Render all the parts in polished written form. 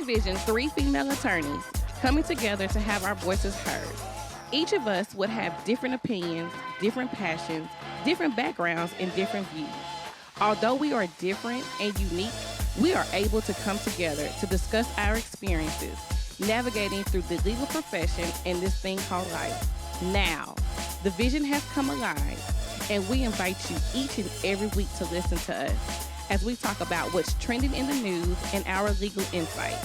envision three female attorneys coming together to have our voices heard. Each of us would have different opinions, different passions, different backgrounds, and different views. Although we are different and unique, we are able to come together to discuss our experiences, navigating through the legal profession and this thing called life. Now, the vision has come alive, and we invite you each and every week to listen to us as we talk about what's trending in the news and our legal insight,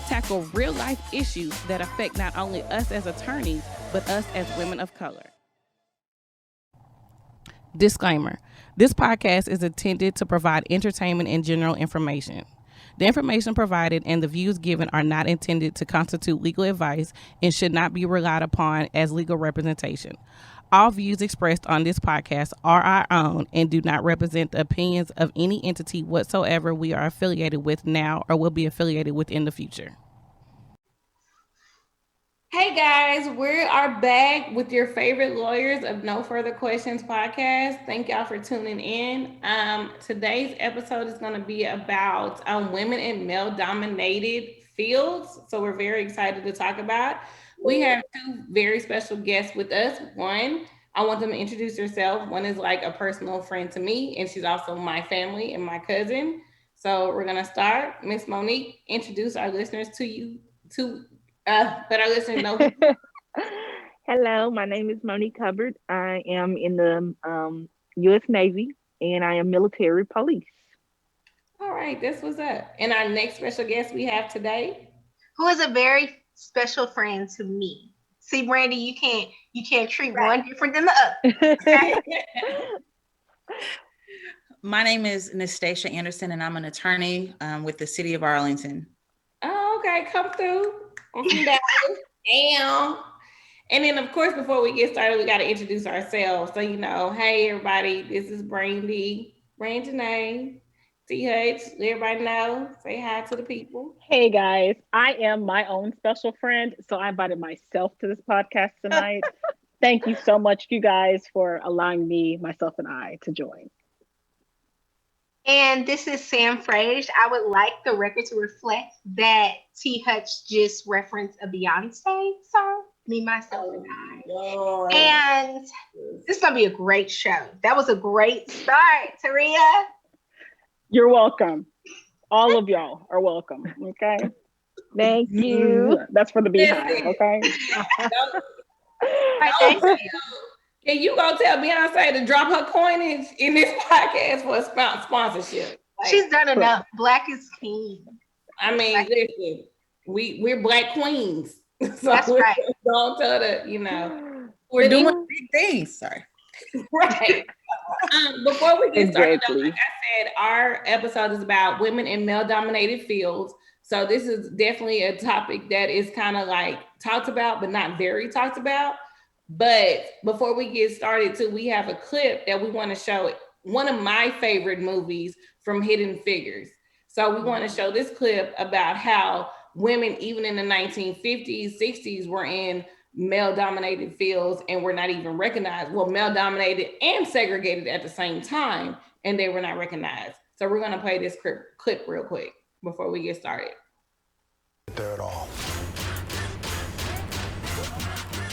tackle real life issues that affect not only us as attorneys, but us as women of color. Disclaimer: this podcast is intended to provide entertainment and general information. The information provided and the views given are not intended to constitute legal advice and should not be relied upon as legal representation. All views expressed on this podcast are our own and do not represent the opinions of any entity whatsoever we are affiliated with now or will be affiliated with in the future. Hey guys, we are back with your favorite lawyers of No Further Questions podcast. Thank y'all for tuning in. Today's episode is going to be about women in male-dominated fields. So we're very excited to talk about. We have two very special guests with us. One, I want them to introduce herself. One is like a personal friend to me, and she's also my family and my cousin. So we're going to start. Miss Monic, introduce our listeners to you, but our listeners know. Hello, my name is Monic Hubbard. I am in the U.S. Navy, and I am military police. All right, this was up. And our next special guest we have today, who is a very special friend to me. See, Brandy, you can't treat one different than the other. Okay? My name is Nastasha Anderson, and I'm an attorney with the City of Arlington. Oh, okay, come through. I'm from Dallas. Damn. And then, of course, before we get started, we got to introduce ourselves. So, hey, everybody, this is Brandy Janae. T-Hutch, let everybody know. Say hi to the people. Hey, guys. I am my own special friend, so I invited myself to this podcast tonight. Thank you so much, you guys, for allowing me, myself, and I to join. And this is Sam Frage. I would like the record to reflect that T. Hutch just referenced a Beyonce song, Me, Myself, and I. Lord. And this is going to be a great show. That was a great start, Taria. You're welcome. All of y'all are welcome. Okay. Thank you. That's for the beehive. Okay. Thank you. And you gonna tell Beyonce to drop her coinage in this podcast for a sponsorship? She's done enough. Black is king. I mean, listen, we're Black queens. So that's right. Don't tell the, we're doing big things. Sorry. Right. Before we get started, like I said, our episode is about women in male-dominated fields. So this is definitely a topic that is kind of like talked about, but not very talked about. But before we get started, too, we have a clip that we want to show. One of my favorite movies from Hidden Figures. So we want to show this clip about how women, even in the 1950s, 60s, were in male-dominated fields and were not even recognized. Well, male-dominated and segregated at the same time, and they were not recognized. So we're going to play this clip real quick before we get started. There at all.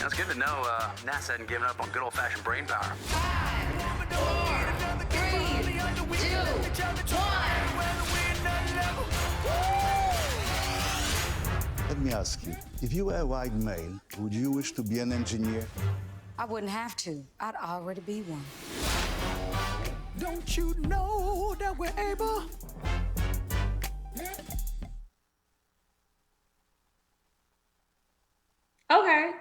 It's good to know NASA hadn't given up on good old-fashioned brain power. 5, 4, 3, 2, 1. Let me ask you, if you were a white male, would you wish to be an engineer? I wouldn't have to. I'd already be one. Don't you know that we're able? Okay.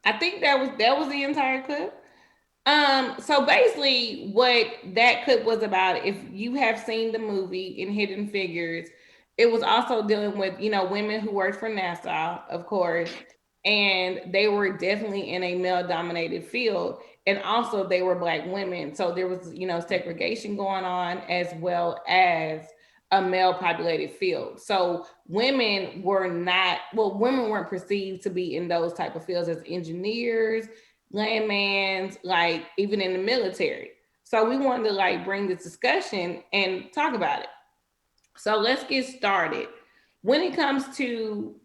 I think that was the entire clip. So basically what that clip was about, if you have seen the movie in Hidden Figures, it was also dealing with, women who worked for NASA, of course, and they were definitely in a male-dominated field, and also they were Black women. So there was, segregation going on as well as a male-populated field. So women weren't perceived to be in those type of fields as engineers, landmans, like even in the military. So we wanted to bring this discussion and talk about it. So let's get started. when it comes to,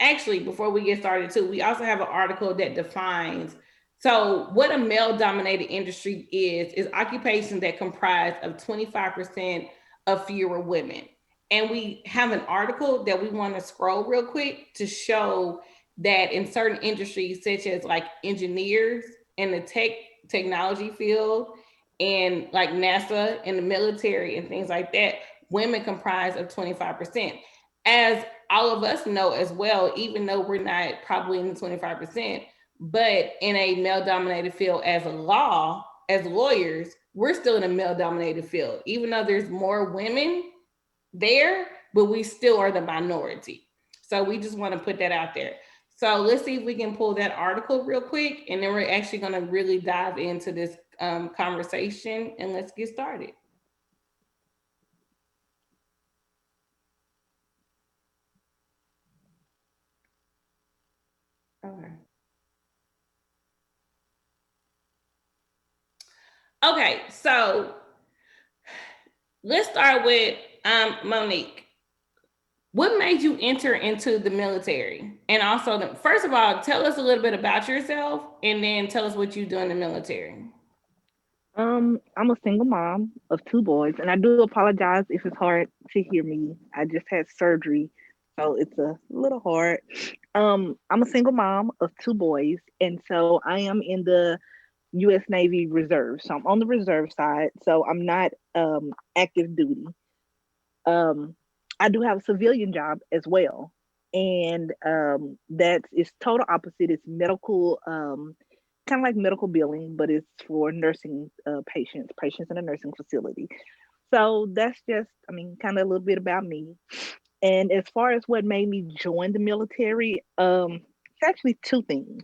actually, before we get started too, we also have an article that defines, so what a male-dominated industry is occupations that comprise of 25% of fewer women. And we have an article that we want to scroll real quick to show that in certain industries, such as like engineers in the technology field and like NASA and the military and things like that, women comprise of 25%. As all of us know as well, even though we're not probably in the 25%, but in a male-dominated field as lawyers, we're still in a male-dominated field, even though there's more women there, but we still are the minority. So we just want to put that out there. So let's see if we can pull that article real quick, and then we're actually going to really dive into this conversation, and let's get started. Okay, so let's start with Monic. What made you enter into the military? And also, first of all, tell us a little bit about yourself, and then tell us what you do in the military. I'm a single mom of 2 boys, and I do apologize if it's hard to hear me. I just had surgery, so it's a little hard. I'm a single mom of 2 boys, and so I am in the U.S. Navy Reserve. So I'm on the reserve side, so I'm not active duty. I do have a civilian job as well, and it's total opposite. It's medical, kind of like medical billing, but it's for nursing patients in a nursing facility. So that's just, kind of a little bit about me. And as far as what made me join the military, it's actually 2 things.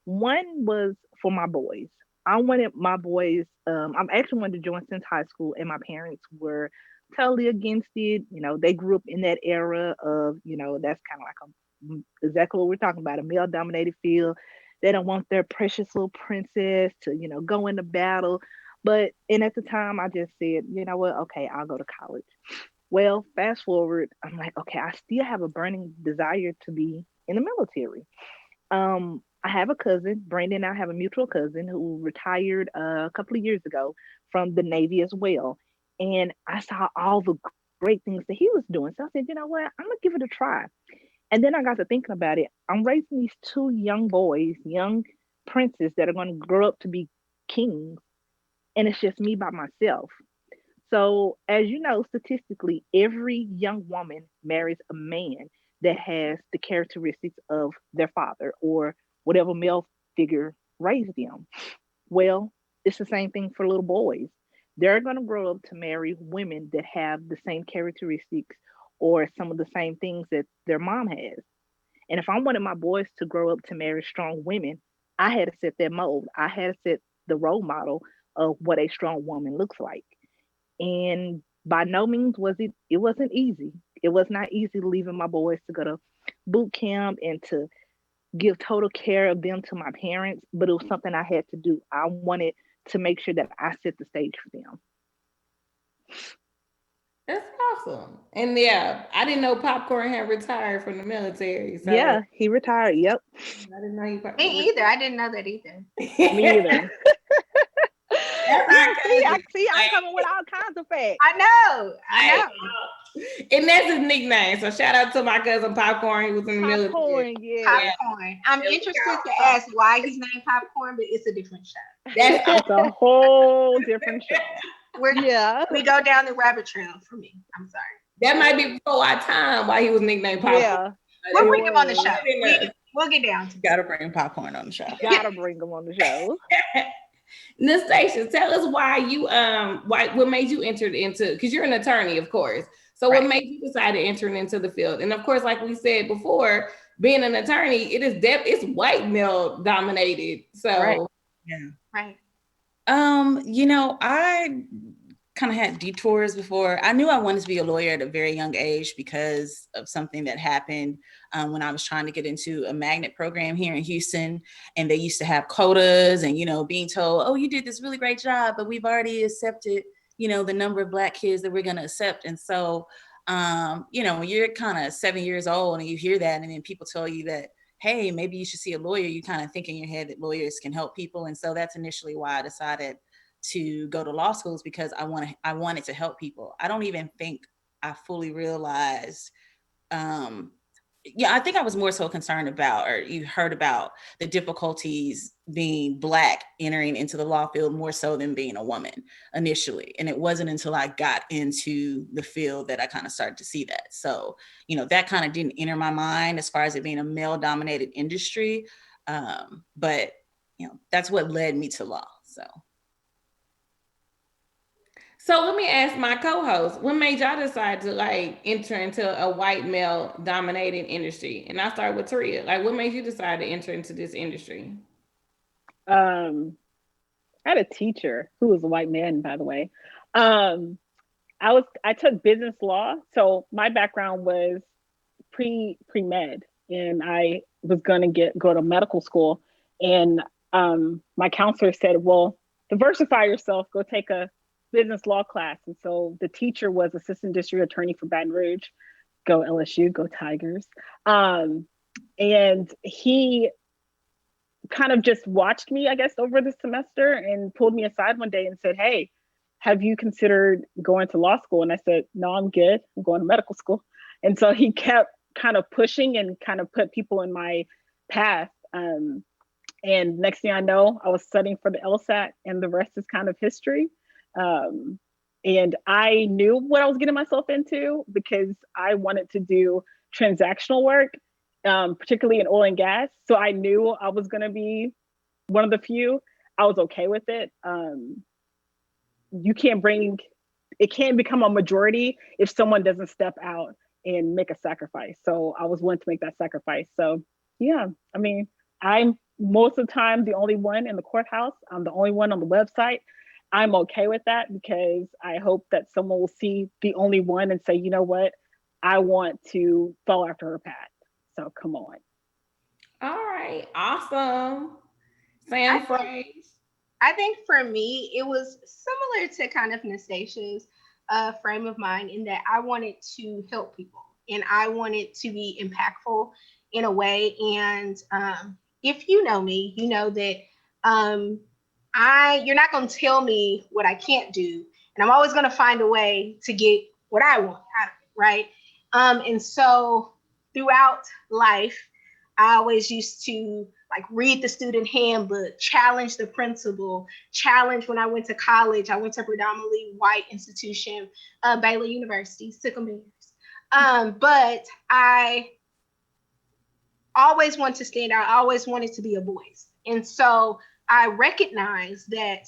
One was for my boys. I wanted my boys, I'm actually wanted to join since high school, and my parents were totally against it. They grew up in that era of, that's kind of like exactly what we're talking about, a male dominated field. They don't want their precious little princess to, go into battle. And at the time I just said, you know what? Okay, I'll go to college. Well, fast forward, I'm like, okay, I still have a burning desire to be in the military. I have a cousin, Brandon. I have a mutual cousin who retired a couple of years ago from the Navy as well. And I saw all the great things that he was doing. So I said, you know what? I'm going to give it a try. And then I got to thinking about it. I'm raising these 2 young boys, young princes that are going to grow up to be kings. And it's just me by myself. So, as you know, statistically, every young woman marries a man that has the characteristics of their father or whatever male figure raised them. Well, it's the same thing for little boys. They're going to grow up to marry women that have the same characteristics or some of the same things that their mom has. And if I wanted my boys to grow up to marry strong women, I had to set that mold. I had to set the role model of what a strong woman looks like. And by no means it wasn't easy. It was not easy leaving my boys to go to boot camp and to give total care of them to my parents, but it was something I had to do. I wanted to make sure that I set the stage for them. That's awesome. And yeah, I didn't know Popcorn had retired from the military. So yeah, he retired. Yep. I didn't know Me either. I didn't know that either. Me either. I'm coming with all kinds of facts. I know. And that's his nickname. So shout out to my cousin Popcorn. He was in the military. Yeah. Popcorn. I'm interested to ask why he's named Popcorn, but it's a different show. It's a whole different show. We go down the rabbit trail for me. I'm sorry. That might be before our time why he was nicknamed Popcorn. Yeah. We'll bring him on the show. We'll get down to it. Gotta bring Popcorn on the show. Gotta bring him on the show. Nastasha, tell us why what made you enter into, because you're an attorney, of course. So right. What made you decide to enter into the field? And of course, like we said before, being an attorney, it's white male dominated. So right. Yeah. Right. I kind of had detours before. I knew I wanted to be a lawyer at a very young age because of something that happened when I was trying to get into a magnet program here in Houston, and they used to have quotas and, being told, oh, you did this really great job, but we've already accepted, the number of Black kids that we're going to accept. And so When you're kind of 7 years old and you hear that, and then people tell you that, hey, maybe you should see a lawyer, you kind of think in your head that lawyers can help people. And so that's initially why I decided to go to law schools, because I wanted to help people. I don't even think I fully realized, I think I was more so concerned about, or you heard about the difficulties being Black entering into the law field more so than being a woman initially. And it wasn't until I got into the field that I kind of started to see that. So, that kind of didn't enter my mind as far as it being a male dominated industry. But that's what led me to law. So let me ask my co-host, what made y'all decide to enter into a white male dominated industry? And I'll start with Taria. What made you decide to enter into this industry? I had a teacher who was a white man, by the way. I took business law. So my background was pre-med, and I was going to go to medical school. And my counselor said, well, diversify yourself, go take a business law class. And so the teacher was assistant district attorney for Baton Rouge. Go LSU, go Tigers. And he kind of just watched me, I guess, over the semester and pulled me aside one day and said, hey, have you considered going to law school? And I said, no, I'm good. I'm going to medical school. And so he kept kind of pushing and kind of put people in my path. And next thing I know, I was studying for the LSAT, and the rest is kind of history. And I knew what I was getting myself into because I wanted to do transactional work, particularly in oil and gas. So I knew I was going to be one of the few. I was okay with it. It can't become a majority if someone doesn't step out and make a sacrifice. So I was willing to make that sacrifice. So yeah, I mean, I'm most of the time the only one in the courthouse. I'm the only one on the website. I'm okay with that because I hope that someone will see the only one and say, you know what, I want to follow after her path. So come on. All right, awesome. Sam, I think for me, it was similar to kind of Nastasha's frame of mind in that I wanted to help people and I wanted to be impactful in a way. And if you know me, you know that you're not going to tell me what I can't do. And I'm always going to find a way to get what I want out of it, right? And so throughout life, I always used to read the student handbook, challenge the principal, challenge when I went to college. I went to a predominantly white institution, Baylor University, Sickle Bears. But I always wanted to stand out. I always wanted to be a voice. And so I recognize that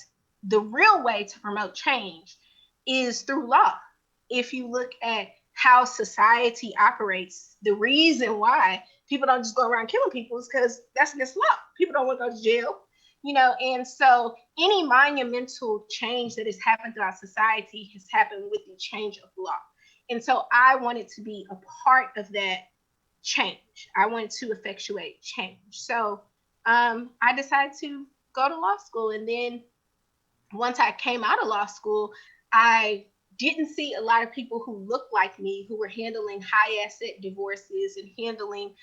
the real way to promote change is through law. If you look at how society operates, the reason why people don't just go around killing people is because that's against law. People don't want to go to jail, and so any monumental change that has happened throughout society has happened with the change of law. And so I wanted to be a part of that change. I wanted to effectuate change. So I decided to go to law school. And then once I came out of law school, I didn't see a lot of people who looked like me who were handling high asset divorces and handling,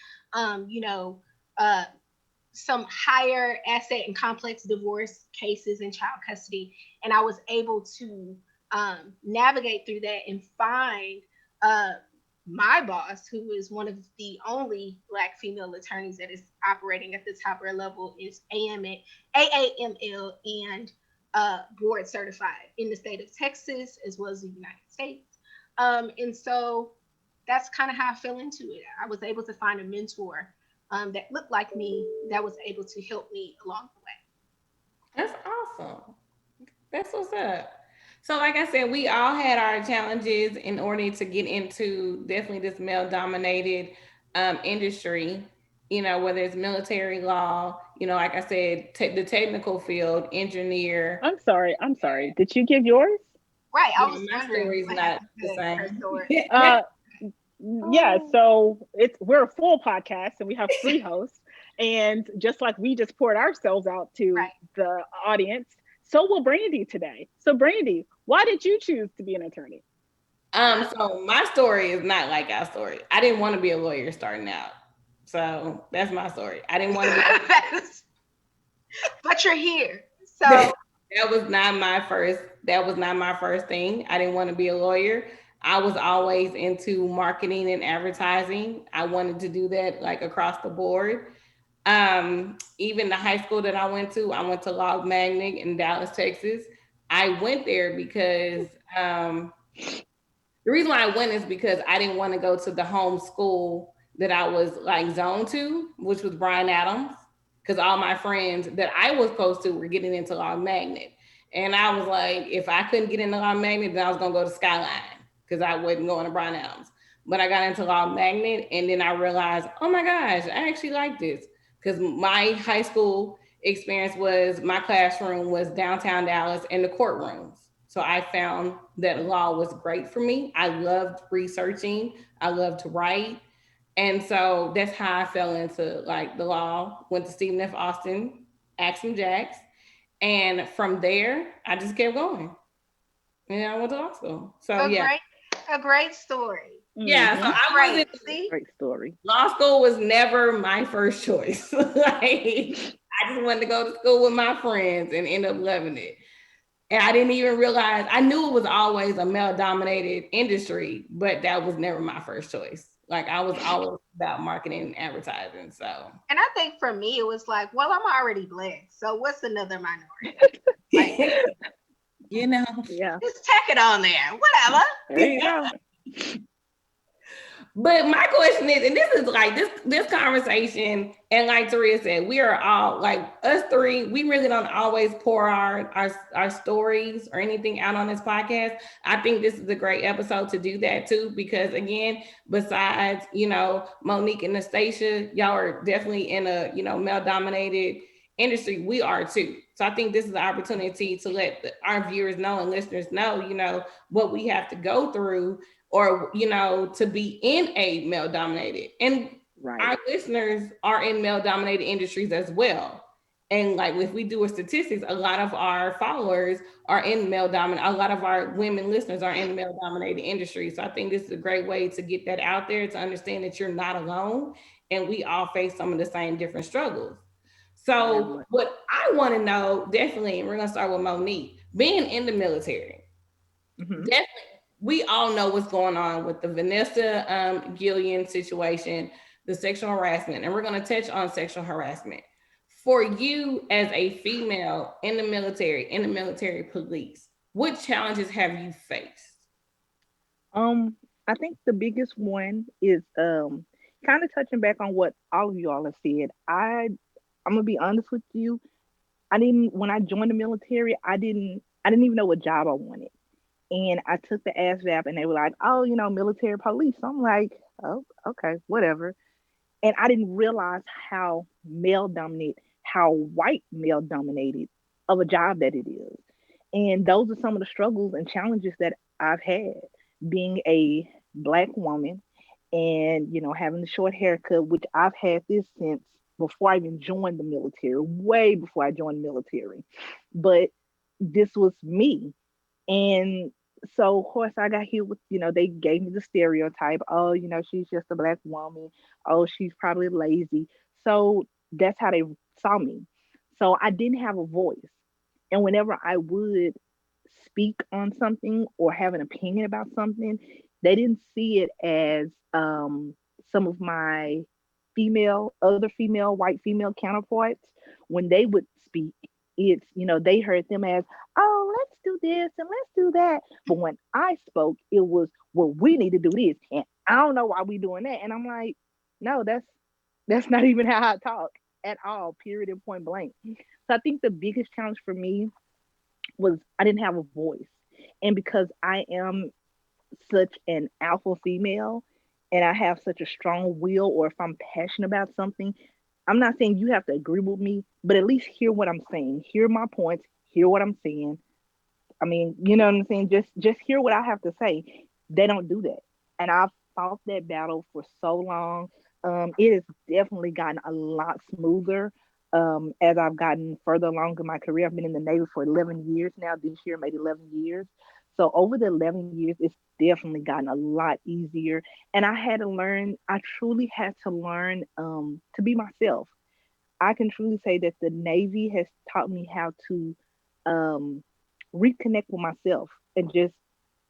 some higher asset and complex divorce cases in child custody. And I was able to navigate through that and find my boss, who is one of the only Black female attorneys that is operating at the top level, is AAML and board certified in the state of Texas as well as the United States. And so that's kind of how I fell into it. I was able to find a mentor that looked like me that was able to help me along the way. That's awesome. That's what's up. So like I said, we all had our challenges in order to get into definitely this male dominated industry, whether it's military law, like I said, the technical field, engineer. I'm sorry. Did you give yours? Right. I was my story's not the same. Yeah, so we're a full podcast and we have 3 hosts, and just like we just poured ourselves out to the audience, so will Brandy today. So Brandy, why did you choose to be an attorney? So my story is not like our story. I didn't want to be a lawyer starting out. So that's my story. I didn't want to be but you're here. So that was not my first thing. I didn't want to be a lawyer. I was always into marketing and advertising. I wanted to do that like across the board. Even the high school that I went to Log Magnet in Dallas, Texas. I went there because the reason why I went is because I didn't want to go to the home school that I was like zoned to, which was Bryan Adams, because all my friends that I was close to were getting into Log Magnet. And I was like, if I couldn't get into Log Magnet, then I was gonna go to Skyline because I wasn't going to Bryan Adams. But I got into Log Magnet and then I realized, oh my gosh, I actually like this. Because my high school experience was my classroom was downtown Dallas and the courtrooms. So I found that law was great for me. I loved researching. I loved to write. And so that's how I fell into like the law. Went to Stephen F. Austin, Axiom Jacks. And from there, I just kept going. And I went to law school. So a great story. Yeah, so I wasn't. Great story. Law school was never my first choice. Like, I just wanted to go to school with my friends and end up loving it. And I didn't even realize, I knew it was always a male dominated industry, but that was never my first choice. Like I was always about marketing and advertising. So, and I think for me, it was like, well, I'm already black. So what's another minority? Like, you know, yeah, just tack it on there. Whatever. There you go. But my question is, and this is like this conversation, and like Taria said, we are all like us three. We really don't always pour our stories or anything out on this podcast. I think this is a great episode to do that too, because again, besides Monic and Nastasha, y'all are definitely in a male dominated industry. We are too. So I think this is an opportunity to let our viewers know and listeners know, what we have to go through, or to be in a male dominated, and our listeners are in male dominated industries as well. And like if we do a statistics, a lot of our followers are in male dominated, a lot of our women listeners are in male dominated industries. So I think this is a great way to get that out there, to understand that you're not alone and we all face some of the same different struggles. So what I want to know, definitely, and we're gonna start with Monic, being in the military, definitely. We all know what's going on with the Vanessa Gillian situation, the sexual harassment, and we're going to touch on sexual harassment. For you as a female in the military police, what challenges have you faced? I think the biggest one is kind of touching back on what all of y'all have said. I'm gonna be honest with you. When I joined the military, I didn't even know what job I wanted. And I took the ASVAB and they were like, oh, military police. I'm like, oh, okay, whatever. And I didn't realize how male dominated, how white male dominated of a job that it is. And those are some of the struggles and challenges that I've had being a Black woman and, having the short haircut, which I've had this since before I even joined the military, way before I joined the military. But this was me. And so, of course, I got hit with, they gave me the stereotype. Oh, she's just a Black woman. Oh, she's probably lazy. So that's how they saw me. So I didn't have a voice. And whenever I would speak on something or have an opinion about something, they didn't see it as some of my other female, white female counterparts. When they would speak, it's, they heard them as, oh, let's do this and let's do that. But when I spoke, it was, well, we need to do this. And I don't know why we doing that. And I'm like, no, that's not even how I talk at all, period and point blank. So I think the biggest challenge for me was I didn't have a voice. And because I am such an alpha female and I have such a strong will, or if I'm passionate about something, I'm not saying you have to agree with me, but at least hear what I'm saying, hear my points, hear what I'm saying. I mean, you know what I'm saying? Just hear what I have to say. They don't do that. And I've fought that battle for so long. It has definitely gotten a lot smoother as I've gotten further along in my career. I've been in the Navy for 11 years now. This year made 11 years. So over the 11 years, definitely gotten a lot easier. And I truly had to learn to be myself. I can truly say that the Navy has taught me how to um, reconnect with myself and just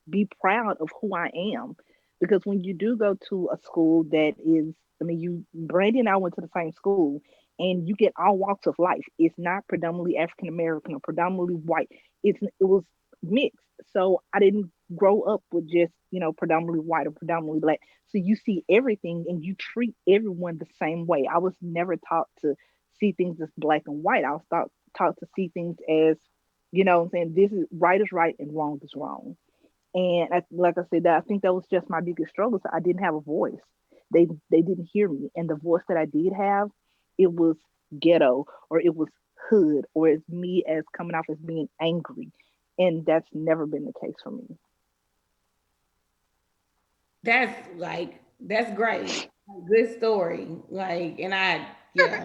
be proud of who I am. Because when you do go to a school that is, I mean, Brandy and I went to the same school, and you get all walks of life. It's not predominantly African American or predominantly white. It was mixed. So I didn't grow up with just, predominantly white or predominantly black. So you see everything and you treat everyone the same way. I was never taught to see things as black and white. I was taught to see things as, what I'm saying, this is right and wrong is wrong. And like I said, that I think that was just my biggest struggle. So I didn't have a voice. They didn't hear me, and the voice that I did have, it was ghetto, or it was hood, or it's me as coming off as being angry, and that's never been the case for me. That's great. Good story. Yeah.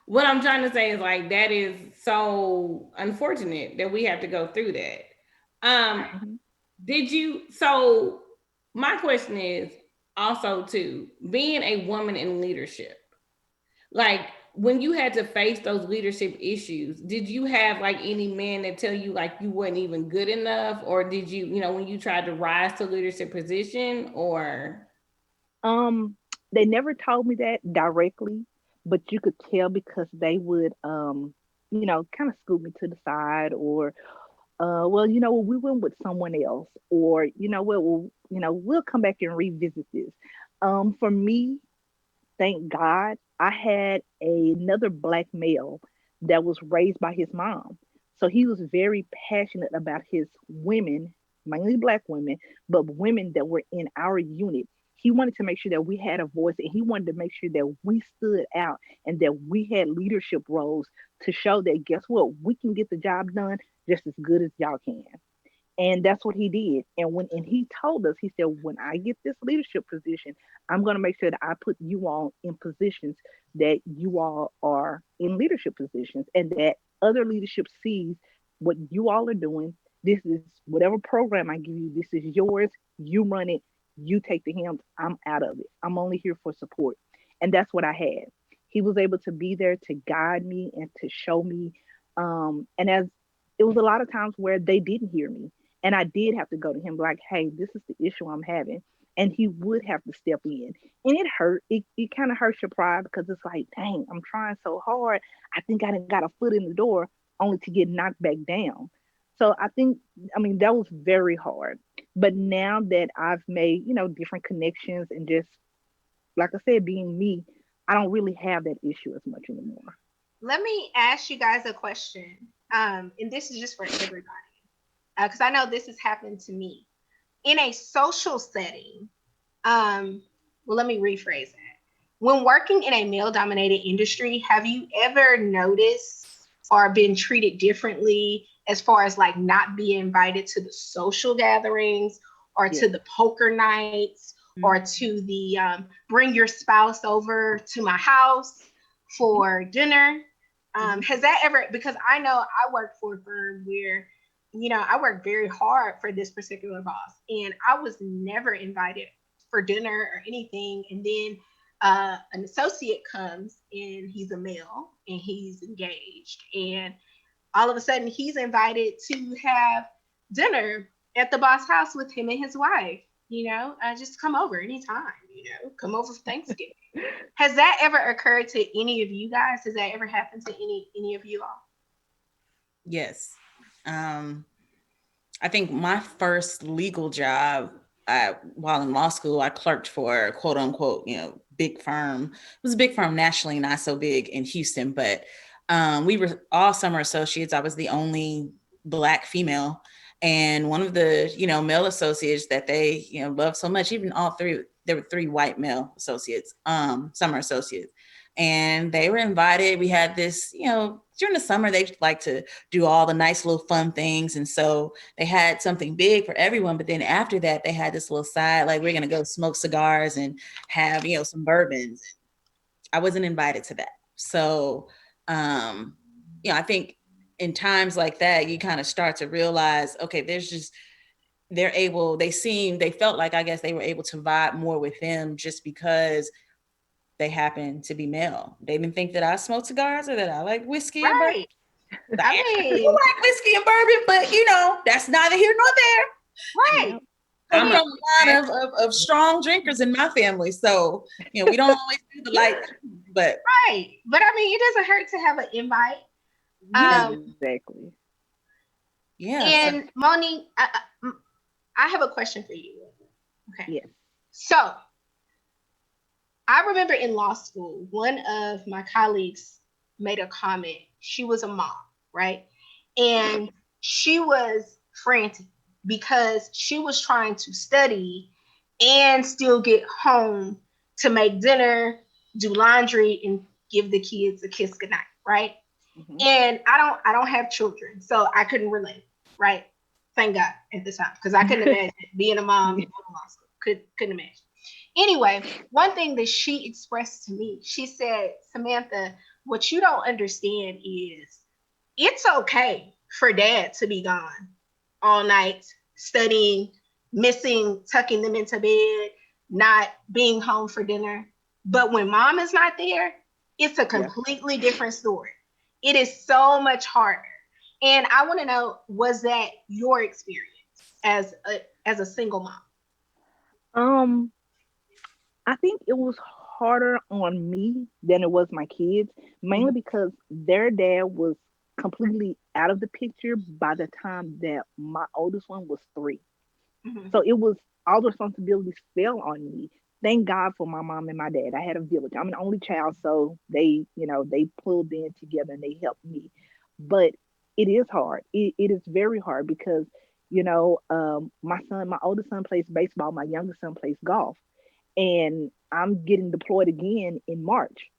What I'm trying to say is like that is so unfortunate that we have to go through that. Mhm. Did you so my question is also too, being a woman in leadership, like when you had to face those leadership issues, did you have like any men that tell you like you weren't even good enough, or did you, when you tried to rise to leadership position, or Um, they never told me that directly, but you could tell because they would, kind of scoot me to the side, or, well, we went with someone else, or, we'll come back and revisit this. For me, thank God, I had another black male that was raised by his mom. So he was very passionate about his women, mainly black women, but women that were in our unit. He wanted to make sure that we had a voice, and he wanted to make sure that we stood out and that we had leadership roles to show that, guess what, we can get the job done just as good as y'all can. And that's what he did. And he told us, he said, when I get this leadership position, I'm going to make sure that I put you all in positions that you all are in leadership positions, and that other leadership sees what you all are doing. This is whatever program I give you, this is yours. You run it, you take the helm. I'm out of it. I'm only here for support. And that's what I had. He was able to be there to guide me and to show me. And as it was a lot of times where they didn't hear me, and I did have to go to him like, hey, this is the issue I'm having. And he would have to step in. And it hurt. It kind of hurts your pride, because it's like, dang, I'm trying so hard. I think I done got a foot in the door only to get knocked back down. So I think, I mean, that was very hard. But now that I've made, different connections, and just, like I said, being me, I don't really have that issue as much anymore. Let me ask you guys a question. And this is just for everybody, because I know this has happened to me in a social setting. Well, let me rephrase that. When working in a male dominated industry, have you ever noticed or been treated differently as far as like not being invited to the social gatherings, or Yeah. to the poker nights, or to the bring your spouse over to my house for dinner? Has that ever, because I know I work for a firm where, I work very hard for this particular boss, and I was never invited for dinner or anything. And then an associate comes, and he's a male and he's engaged, and all of a sudden he's invited to have dinner at the boss house with him and his wife. Just come over anytime. Come over for Thanksgiving. Has that ever occurred to any of you guys? Has that ever happened to any of you all? Yes. I think my first legal job, while in law school, I clerked for quote unquote, big firm. It was a big firm nationally, not so big in Houston, but we were all summer associates. I was the only Black female. And one of the, male associates that they, loved so much, even all three, there were three white male associates, summer associates. And they were invited. We had this, during the summer, they like to do all the nice little fun things. And so they had something big for everyone. But then after that, they had this little side, like we're going to go smoke cigars and have, some bourbons. I wasn't invited to that. So, I think in times like that, you kind of start to realize, okay, there's just, they felt like, I guess they were able to vibe more with them just because they happen to be male. They didn't think that I smoked cigars or that I like whiskey or bourbon. I mean, you like whiskey and bourbon, but that's neither here nor there. right. I'm from a line of strong drinkers in my family, so we don't always do the light, but right. But I mean, it doesn't hurt to have an invite. Exactly. Yeah. And Monique, I have a question for you. Okay. Yes. So I remember in law school, one of my colleagues made a comment. She was a mom, right? And she was frantic because she was trying to study and still get home to make dinner, do laundry, and give the kids a kiss goodnight, right? Mm-hmm. And I don't have children, so I couldn't relate, right? Thank God at the time, because I couldn't imagine being a mom in law school. Couldn't imagine. Anyway, one thing that she expressed to me, she said, Samantha, what you don't understand is it's okay for dad to be gone all night, studying, missing, tucking them into bed, not being home for dinner. But when mom is not there, it's a completely different story. It is so much harder. And I want to know, was that your experience as a single mom? I think it was harder on me than it was my kids, mainly because their dad was completely out of the picture by the time that my oldest one was 3. Mm-hmm. So it was, all the responsibilities fell on me. Thank God for my mom and my dad. I had a village. I'm an only child, so they pulled in together and they helped me. But it is hard. It is very hard because, my oldest son plays baseball. My youngest son plays golf. And I'm getting deployed again in March.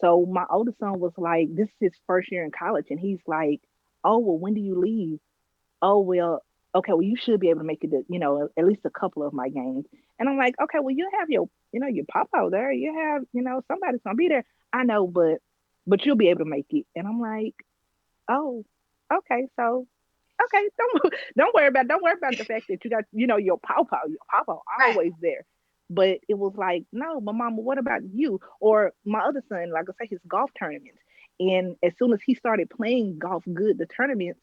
So my oldest son was like, this is his first year in college. And he's like, oh, well, when do you leave? Oh, well, okay, well, you should be able to make it to, at least a couple of my games. And I'm like, okay, well, you have your papa there. You have, somebody's going to be there. I know, but you'll be able to make it. And I'm like, oh, okay. So, okay, don't worry about the fact that you got, your papa always there. But it was like, no, but mama, what about you? Or my other son, like I say, his golf tournaments. And as soon as he started playing golf good, the tournaments,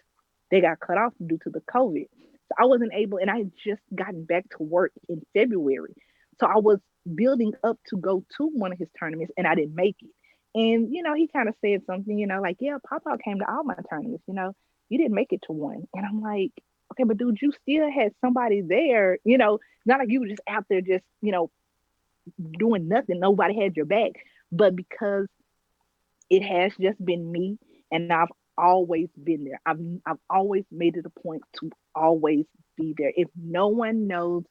they got cut off due to the COVID. So I wasn't able, and I had just gotten back to work in February. So I was building up to go to one of his tournaments and I didn't make it. And, he kind of said something, like, yeah, Papa came to all my tournaments, you didn't make it to one. And I'm like, okay, but dude, you still had somebody there, not like you were just out there just, doing nothing. Nobody had your back. But because it has just been me and I've always been there. I've always made it a point to always be there. If no one knows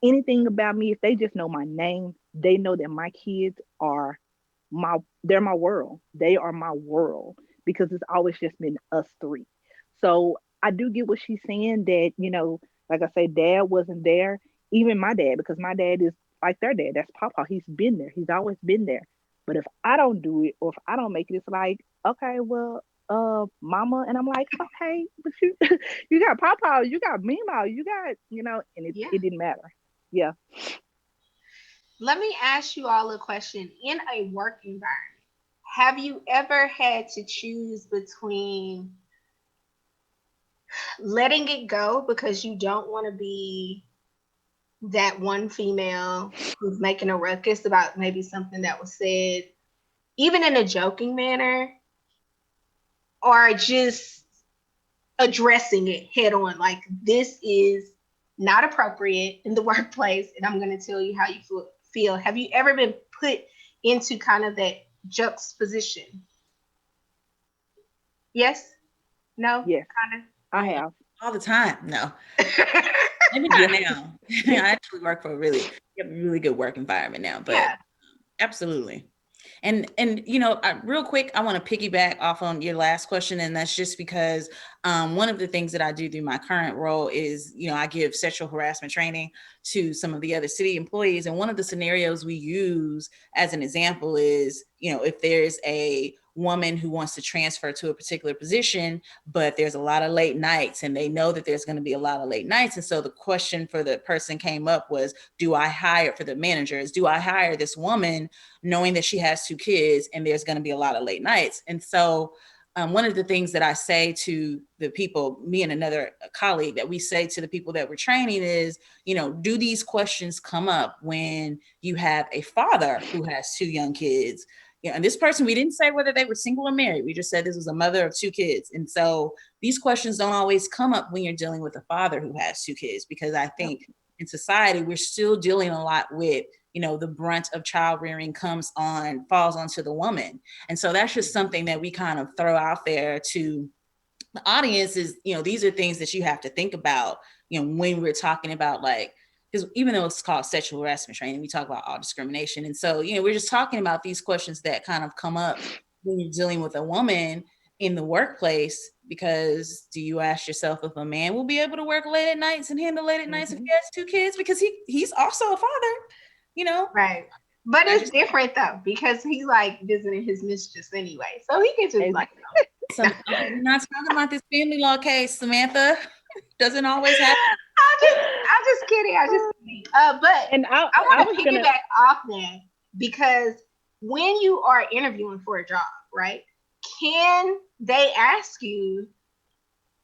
anything about me, if they just know my name, they know that my kids are they're my world. They are my world because it's always just been us 3. So I do get what she's saying that, like I say, dad wasn't there. Even my dad, because my dad is like their dad. That's Papa. He's been there. He's always been there. But if I don't do it or if I don't make it, it's like, okay, well, mama. And I'm like, okay, but you got Papa, you got Mima, you got, and it didn't matter. Yeah. Let me ask you all a question. In a work environment, have you ever had to choose between letting it go because you don't want to be that one female who's making a ruckus about maybe something that was said, even in a joking manner, or just addressing it head on, like, this is not appropriate in the workplace and I'm going to tell you how you feel? Have you ever been put into kind of that juxtaposition? Yes? No? Yes. Kind of? I have. All the time. No. Maybe not now. I actually work for a really good work environment now, but absolutely. And real quick, I want to piggyback off on your last question, and that's just because One of the things that I do through my current role is, I give sexual harassment training to some of the other city employees. And one of the scenarios we use as an example is, if there's a woman who wants to transfer to a particular position, but there's a lot of late nights and they know that there's going to be a lot of late nights. And so the question for the person came up was, do I hire this woman knowing that she has 2 kids and there's going to be a lot of late nights? And so one of the things that I say to the people, me and another colleague, that we say to the people that we're training is, do these questions come up when you have a father who has 2 young kids? And this person, we didn't say whether they were single or married. We just said this was a mother of 2 kids. And so these questions don't always come up when you're dealing with a father who has 2 kids, because I think in society, we're still dealing a lot with, the brunt of child rearing falls onto the woman. And so that's just something that we kind of throw out there to the audience is, these are things that you have to think about, when we're talking about, like, because even though it's called sexual harassment training, we talk about all discrimination. And so, we're just talking about these questions that kind of come up when you're dealing with a woman in the workplace, because do you ask yourself if a man will be able to work late at nights and handle late at nights if he has 2 kids? Because he's also a father, Right. But it's different though, because he's like visiting his mistress anyway. So he can just like, so we're not talking about this family law case, Samantha. Doesn't always happen. I'm just kidding. But I want to piggyback off that, because when you are interviewing for a job, right? Can they ask you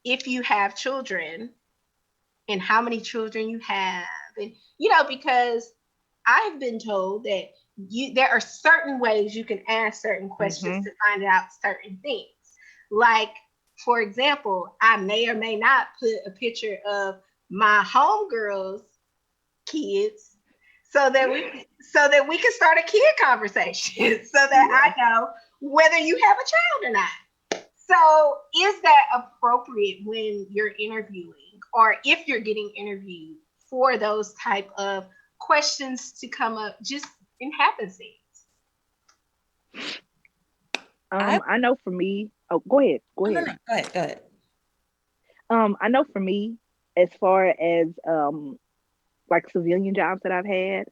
if you have children and how many children you have? And, because I've been told that there are certain ways you can ask certain questions to find out certain things. Like, for example, I may or may not put a picture of my homegirl's kids so that we can start a kid conversation so that I know whether you have a child or not. So is that appropriate when you're interviewing, or if you're getting interviewed, for those type of questions to come up just in happenstance? I know for me. Oh, go ahead. Go ahead. I know for me, as far as like civilian jobs that I've had,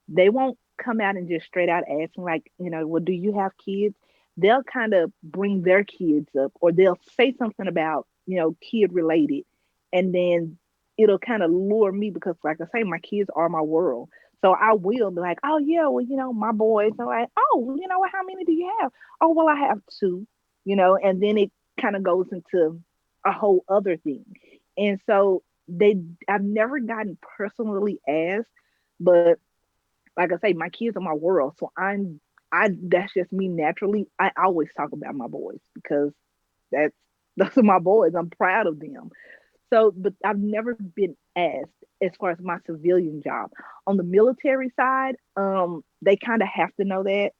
they won't come out and just straight out asking, like, well, do you have kids? They'll kind of bring their kids up, or they'll say something about, kid related, and then it'll kind of lure me, because like I say, my kids are my world. So I will be like, oh yeah, well, my boys are like, oh, how many do you have? Oh, well, I have 2, and then it kind of goes into a whole other thing. And so I've never gotten personally asked, but like I say, my kids are my world. So that's just me naturally. I always talk about my boys, because those are my boys. I'm proud of them. So, but I've never been asked as far as my civilian job. On the military side, they kind of have to know that,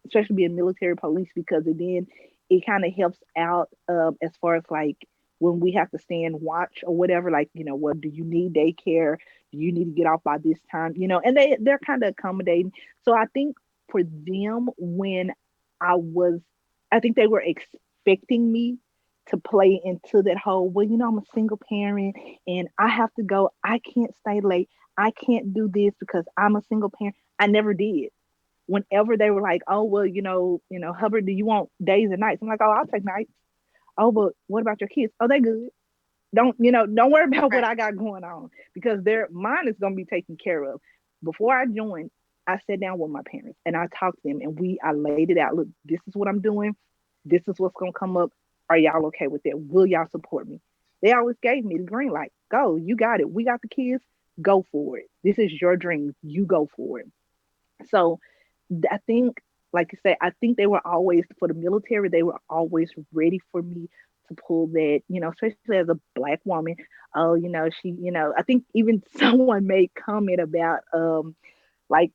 especially being military police, because then it kind of helps out as far as like when we have to stand watch or whatever, like, well, do you need daycare? Do you need to get off by this time? And they're kind of accommodating. So I think for them, when I think they were expecting me to play into that whole, well, I'm a single parent and I have to go. I can't stay late. I can't do this because I'm a single parent. I never did. Whenever they were like, oh, well, Hubbard, do you want days and nights? I'm like, oh, I'll take nights. Oh, but what about your kids? Oh, they good. Don't worry about what I got going on, because mine is going to be taken care of. Before I joined, I sat down with my parents and I talked to them, and I laid it out. Look, this is what I'm doing. This is what's going to come up. Are y'all okay with that? Will y'all support me? They always gave me the green light. Go, you got it. We got the kids. Go for it. This is your dream. You go for it. So I think, like you say, I think they were always, for the military, they were always ready for me to pull that, especially as a Black woman. Oh, she, I think even someone made comment about like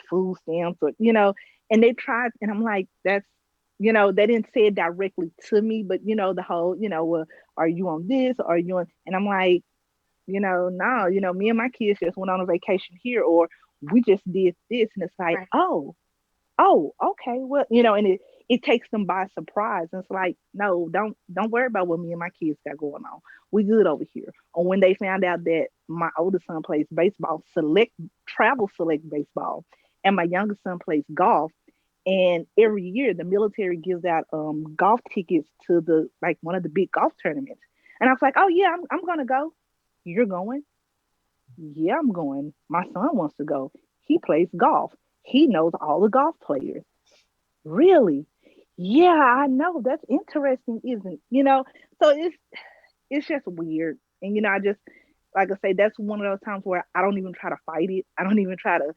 food stamps, or, and they tried, and I'm like, that's, they didn't say it directly to me, but the whole, well, are you on this? Or are you on? And I'm like, no, me and my kids just went on a vacation here, or we just did this. And it's like, right. oh, okay. Well, and it takes them by surprise. And it's like, no, don't worry about what me and my kids got going on. We good over here. Or when they found out that my oldest son plays baseball, travel select baseball, and my youngest son plays golf. And every year the military gives out golf tickets to the like one of the big golf tournaments. And I was like, oh yeah, I'm gonna go. You're going? Yeah, I'm going. My son wants to go. He plays golf. He knows all the golf players. Really? Yeah, I know. That's interesting, isn't So it's just weird. And I just like I say, that's one of those times where I don't even try to fight it. I don't even try to,